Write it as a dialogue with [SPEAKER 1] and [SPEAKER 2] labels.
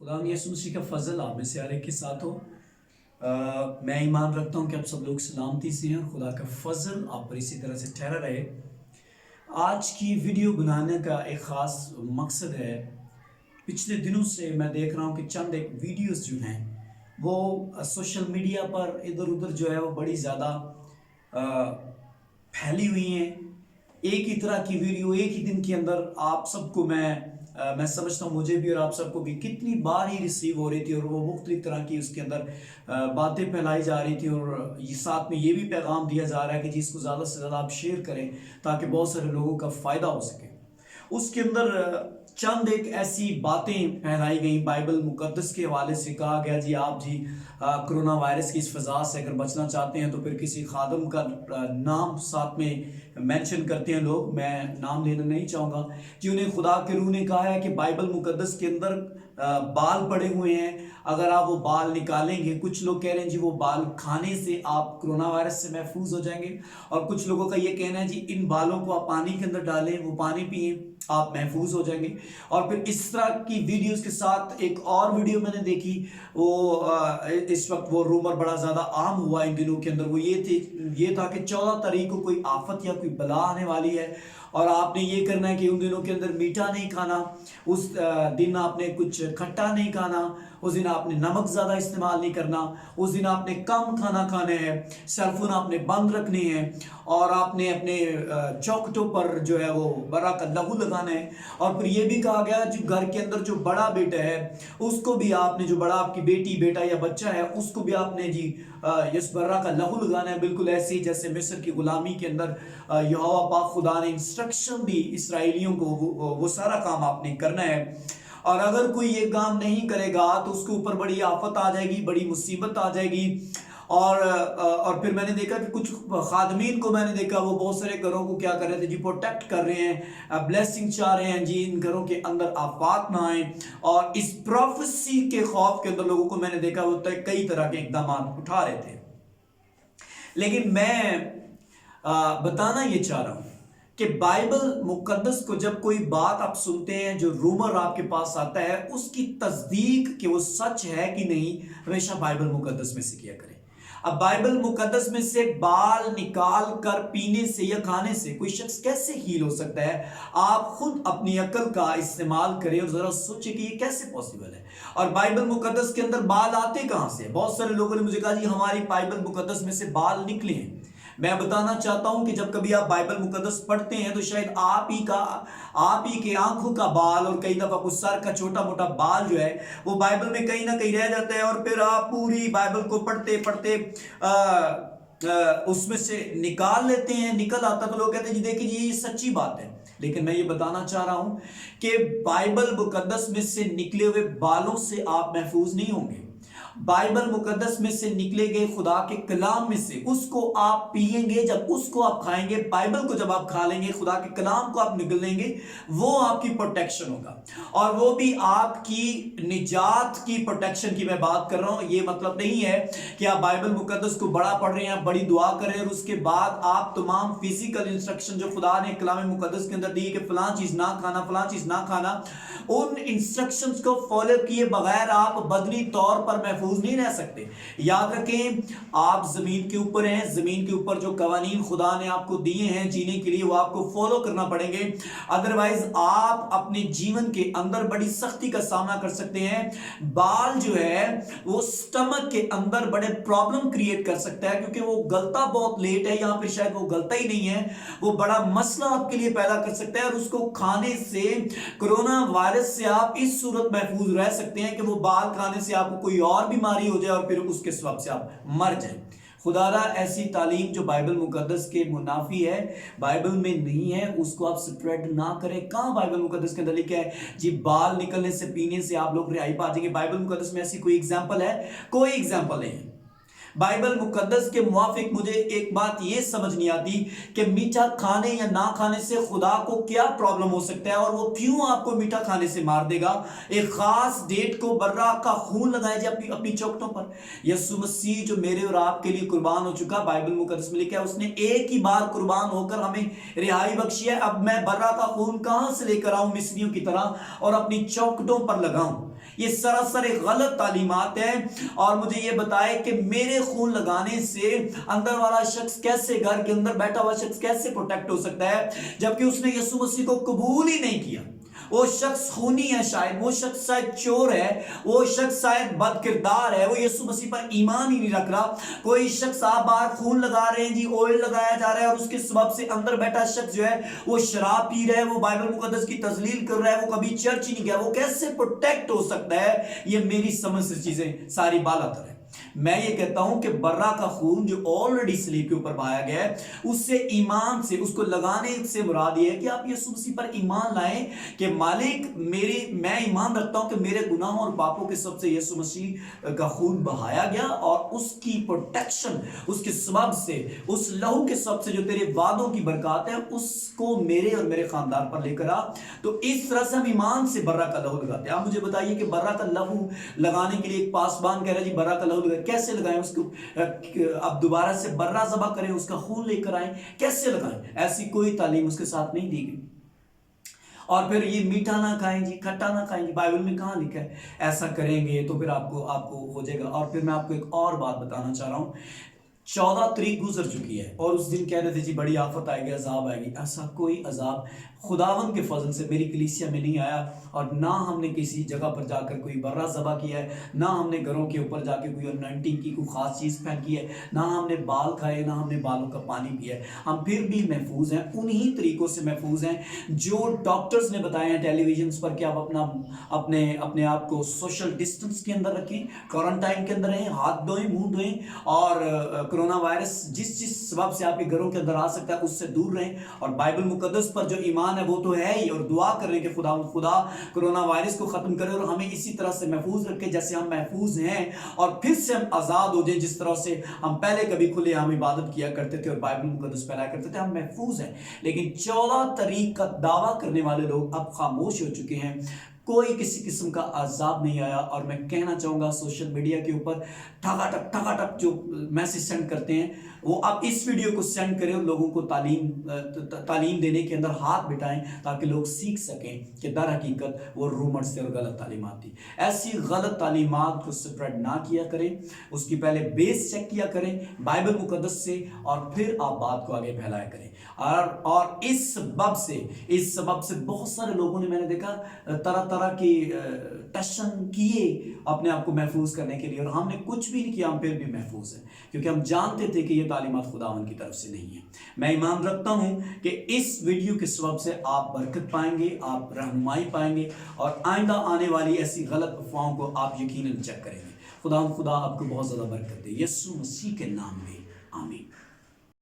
[SPEAKER 1] खुदा यसु मसीह का फजल आप में से हर एक के साथ हो। मैं ईमान रखता हूँ कि आप सब लोग सलामती से हैं और खुदा का फजल आप पर इसी तरह से ठहरा रहे। आज की वीडियो बनाने का एक ख़ास मकसद है। पिछले दिनों से मैं देख रहा हूँ कि चंद एक वीडियोस जो हैं वो सोशल मीडिया पर इधर उधर जो है वो बड़ी ज़्यादा फैली हुई हैं। एक ही तरह की वीडियो एक ही दिन के अंदर आप सबको मैं समझता हूँ, मुझे भी और आप सबको भी कितनी बार ही रिसीव हो रही थी और वो मुख्तलिफ तरह की उसके अंदर बातें फैलाई जा रही थी और ये साथ में ये भी पैगाम दिया जा रहा है कि जिसको ज़्यादा से ज़्यादा आप शेयर करें ताकि बहुत सारे लोगों का फ़ायदा हो सके। उसके अंदर चंद एक ऐसी बातें फैलाई गई बाइबल मुकद्दस के हवाले से। कहा गया जी आप जी कोरोना वायरस की इस फजा से अगर बचना चाहते हैं तो फिर किसी खादम का नाम साथ में मेंशन करते हैं लोग, मैं नाम लेना नहीं चाहूँगा जी। उन्हें खुदा के रूह ने कहा है कि बाइबल मुकद्दस के अंदर बाल पड़े हुए हैं, अगर आप वो बाल निकालेंगे, कुछ लोग कह रहे हैं जी वो बाल खाने से आप कोरोना वायरस से महफूज हो जाएंगे, और कुछ लोगों का ये कहना है जी इन बालों को आप पानी के अंदर डालें, वो पानी पिए, आप महफूज हो जाएंगे। और फिर इस तरह की वीडियोस के साथ एक और वीडियो मैंने देखी, वो इस वक्त वो रूमर बड़ा ज़्यादा आम हुआ इन दिनों के अंदर। वो ये था कि 14 तारीख को कोई आफत या कोई बला आने वाली है और आपने ये करना है कि उन दिनों के अंदर मीठा नहीं खाना, उस दिन आपने कुछ खट्टा नहीं खाना, उस दिन आपने नमक ज़्यादा इस्तेमाल नहीं करना, उस दिन आपने कम खाना खाने हैं, सेलफोन आपने बंद रखने हैं और आपने अपने चौखटों पर जो है वो बड़ा का लहू लगाना है। और फिर ये भी कहा गया जो घर के अंदर जो बड़ा बेटा है उसको भी आपने, जो बड़ा आपकी बेटी बेटा या बच्चा है उसको भी आपने जी इस बर्रा का लहू लगाना है, बिल्कुल ऐसे ही जैसे मिस्र की गुलामी के अंदर यहोवा पाक खुदा ने इंस्ट्रक्शन दी इसराइलियों को, वो सारा काम आपने करना है। और अगर कोई ये काम नहीं करेगा तो उसके ऊपर बड़ी आफत आ जाएगी, बड़ी मुसीबत आ जाएगी। और फिर मैंने देखा कि कुछ खादमीन को मैंने देखा वो बहुत सारे घरों को क्या कर रहे थे जी, प्रोटेक्ट कर रहे हैं, ब्लेसिंग चाह रहे हैं जी इन घरों के अंदर आफात ना आए। और इस प्रोफेसी के खौफ के अंदर लोगों को मैंने देखा वो कई तरह के इकदाम उठा रहे थे। लेकिन मैं बताना ये चाह रहा हूं कि बाइबल मुकद्दस को जब कोई बात आप सुनते हैं, जो रूमर आपके पास आता है, उसकी तस्दीक कि वो सच है कि नहीं हमेशा बाइबल मुकद्दस में से किया करें। अब बाइबल मुकद्दस में से बाल निकाल कर पीने से या खाने से कोई शख्स कैसे हील हो सकता है? आप खुद अपनी अकल का इस्तेमाल करें और जरा सोचें कि ये कैसे पॉसिबल है। और बाइबल मुकद्दस के अंदर बाल आते कहां से? बहुत सारे लोगों ने मुझे कहा जी हमारी बाइबल मुकद्दस में से बाल निकले हैं। मैं बताना चाहता हूं कि जब कभी आप बाइबल मुकद्दस पढ़ते हैं तो शायद आप ही के आंखों का बाल और कई दफा कुछ सर का छोटा मोटा बाल जो है वो बाइबल में कहीं ना कहीं रह जाता है, और फिर आप पूरी बाइबल को पढ़ते पढ़ते उसमें से निकाल लेते हैं, निकल आता तो लोग कहते हैं जी देखिए जी ये सच्ची बात है। लेकिन मैं ये बताना चाह रहा हूं कि बाइबल मुकद्दस में से निकले हुए बालों से आप महफूज नहीं होंगे। बाइबल मुकद्दस में से निकले गए खुदा के कलाम में से उसको आप पिएंगे, जब उसको आप खाएंगे, बाइबल को जब आप खा लेंगे, खुदा के कलाम को आप निगल लेंगे, वो आपकी प्रोटेक्शन होगा। और वो भी आपकी निजात की प्रोटेक्शन की मैं बात कर रहा हूं। ये मतलब नहीं है कि आप बाइबल मुकद्दस को बड़ा पढ़ रहे हैं, आप बड़ी दुआ कर रहे हैं और उसके बाद आप तमाम फिजिकल इंस्ट्रक्शन जो खुदा ने कलाम मुकद्दस के अंदर दी कि फलां चीज ना खाना, फलां चीज ना खाना, उन इंस्ट्रक्शंस को फॉलो किए बगैर आप बदनी तौर पर महफूज नहीं रह सकते। याद रखें आप जमीन के ऊपर हैं, जमीन के ऊपर जो कवानीन खुदा ने आपको दिए हैं जीने के लिए वो आपको फॉलो करना पड़ेंगे, अदरवाइज आप अपने जीवन के अंदर बड़ी सख्ती का सामना कर सकते हैं। बाल जो है वो स्टमक के अंदर बड़े प्रॉब्लम क्रिएट कर सकता है क्योंकि वो गलता बहुत लेट है, यहां पे शायद वो गलता ही नहीं है, वो बड़ा मसला आपके लिए पैदा कर सकता है। और उसको खाने से, कोरोना वायरस से आप इस सूरत महफूज रह सकते हैं कि वो बाल खाने से आपको कोई और बीमारी हो जाए और फिर उसके सबब से आप मर जाए। खुदारा ऐसी तालीम जो बाइबल मुकद्दस के मुनाफी है, बाइबल में नहीं है, उसको आप स्प्रेड ना करें। कहां बाइबल मुकद्दस के अंदर लिखा है जी बाल निकलने से, पीने से आप लोग रिहाई पा जाएंगे? बाइबल मुकद्दस में ऐसी कोई एग्जांपल है? कोई एग्जांपल नहीं है। बाइबल मुकद्दस के मुआफिक मुझे एक बात ये समझ नहीं आती कि मीठा खाने या ना खाने से खुदा को क्या प्रॉब्लम हो सकता है और वो क्यों आपको मीठा खाने से मार देगा। एक खास डेट को बर्रा का खून लगाया जाए अपनी चौखटों पर। यीशु मसीह जो मेरे और आपके लिए कुर्बान हो चुका, बाइबल मुकद्दस में लिखा है उसने एक ही बार कुर्बान होकर हमें रिहाई बख्शी है। अब मैं बर्रा का खून कहां से लेकर आऊं मिस्रियों की तरह और अपनी चौखटों पर लगाऊं। ये सरासर एक गलत तालीमात है। और मुझे ये बताए कि मेरे खून लगाने से अंदर वाला शख्स कैसे, घर के अंदर बैठा हुआ शख्स कैसे प्रोटेक्ट हो सकता है, जबकि उसने यीशु मसीह को कबूल ही नहीं किया। वो शख्स खूनी है, शायद वो शख्स शायद चोर है, वो शख्स शायद बदकिरदार है, वो यीशु मसीह पर ईमान ही नहीं रख रहा। कोई शख्स आप बाहर खून लगा रहे हैं जी, ऑयल लगाया जा रहा है और उसके सबब से अंदर बैठा शख्स जो है वो शराब पी रहा है, वो बाइबल मुकद्दस की तजलील कर रहा है, वो कभी चर्च ही नहीं गया, वो कैसे प्रोटेक्ट हो सकता है। ये मेरी समझ से चीजें सारी बालातर है। मैं ये कहता हूं कि बर्रा का खून जो ऑलरेडी सलीब के ऊपर बहाया गया है, उससे ईमान से, उसको लगाने से मुराद ये है कि आप यीशु मसीह पर ईमान लाएं कि मालिक मैं ईमान रखता हूं कि मेरे गुनाहों और पापों के सबसे यीशु मसीह का खून बहाया गया और उसकी प्रोटेक्शन, उसके सबब से, उस लहू के सबब से जो तेरे वादों की बरकत है उसको मेरे और मेरे खानदान पर लेकर आ। तो इस तरह से हम ईमान से बर्रा का लहू लगाते हैं। आप मुझे बताइए कि बर्रा का लहू लगाने के लिए एक पासबान कह रहा है जी बर्रा का लहू कैसे लगाएं उसको, अब दोबारा से बर्रा ज़बह करें, उसका खून लेकर आए, कैसे लगाएं। ऐसी कोई तालीम उसके साथ नहीं दी गई। और फिर ये मीठा ना खाएं जी, खट्टा ना खाएं जी, बाइबल में कहाँ लिखा है ऐसा करेंगे तो फिर आपको हो जाएगा। और फिर मैं आपको एक और बात बताना चाह रहा हूँ। 14 तारीख गुजर चुकी है और उस दिन कह रहे थे जी बड़ी आफत आएगी, अजाब आएगी। ऐसा कोई अजाब खुदावन के फजल से मेरी कलीसिया में नहीं आया। और ना हमने किसी जगह पर जाकर कोई बर्रा ज़बह किया है, ना हमने घरों के ऊपर जाके कोई अनॉइंटिंग की कोई ख़ास चीज़ फेंकी है, ना हमने बाल खाए, ना हमने बालों का पानी पिया है। हम फिर भी महफूज हैं, उन्हीं तरीक़ों से महफूज हैं जो डॉक्टर्स ने बताए हैं टेलीविजन पर कि आप अपने आप को सोशल डिस्टेंस के अंदर रखें, क्वारंटाइन के अंदर रहें, हाथ धोएं, मुँह धोएं और कोरोना वायरस जिस सबब से आपके घरों के अंदर आ सकता है उससे दूर रहें। और बाइबल मुकद्दस पर जो ईमान है वो तो है ही, और दुआ कर रहे हैं कि खुदा कोरोना वायरस को खत्म करे और हमें इसी तरह से महफूज रखे जैसे हम महफूज हैं, और फिर से हम आज़ाद हो जाए जिस तरह से हम पहले कभी खुले हम इबादत किया करते थे और बाइबल मुकद्दस फैलाया करते थे। हम महफूज हैं। लेकिन 14 तारीख का दावा करने वाले लोग अब खामोश हो चुके हैं। कोई किसी किस्म का अजाब नहीं आया। और मैं कहना चाहूँगा सोशल मीडिया के ऊपर ठगाठक जो मैसेज सेंड करते हैं वो आप इस वीडियो को सेंड करें और लोगों को तालीम देने के अंदर हाथ बिठाएं ताकि लोग सीख सकें कि दर हकीकत वो रूमर से और गलत तालीमात थी। ऐसी गलत तालीमात को स्प्रेड ना किया करें, उसकी पहले बेस चेक किया करें बाइबल मुकद्दस से और फिर आप बात को आगे फैलाया करें। और इस सबब से बहुत सारे लोगों ने, मैंने देखा, तरह तरह की टेंशन किए अपने आप को महफूज करने के लिए, और हमने कुछ भी नहीं किया, हम फिर भी महफूज हैं क्योंकि हम जानते थे कि ये तालीमात खुदावन की तरफ से नहीं है। मैं ईमान रखता हूं कि इस वीडियो के सबब से आप बरकत पाएंगे, आप रहनुमाई पाएंगे और आइंदा आने वाली ऐसी गलत अफवाहों को आप यकीनन चेक करेंगे। खुदा आपको बहुत ज़्यादा बरकत दे, यीशु मसीह के नाम में, आमीन।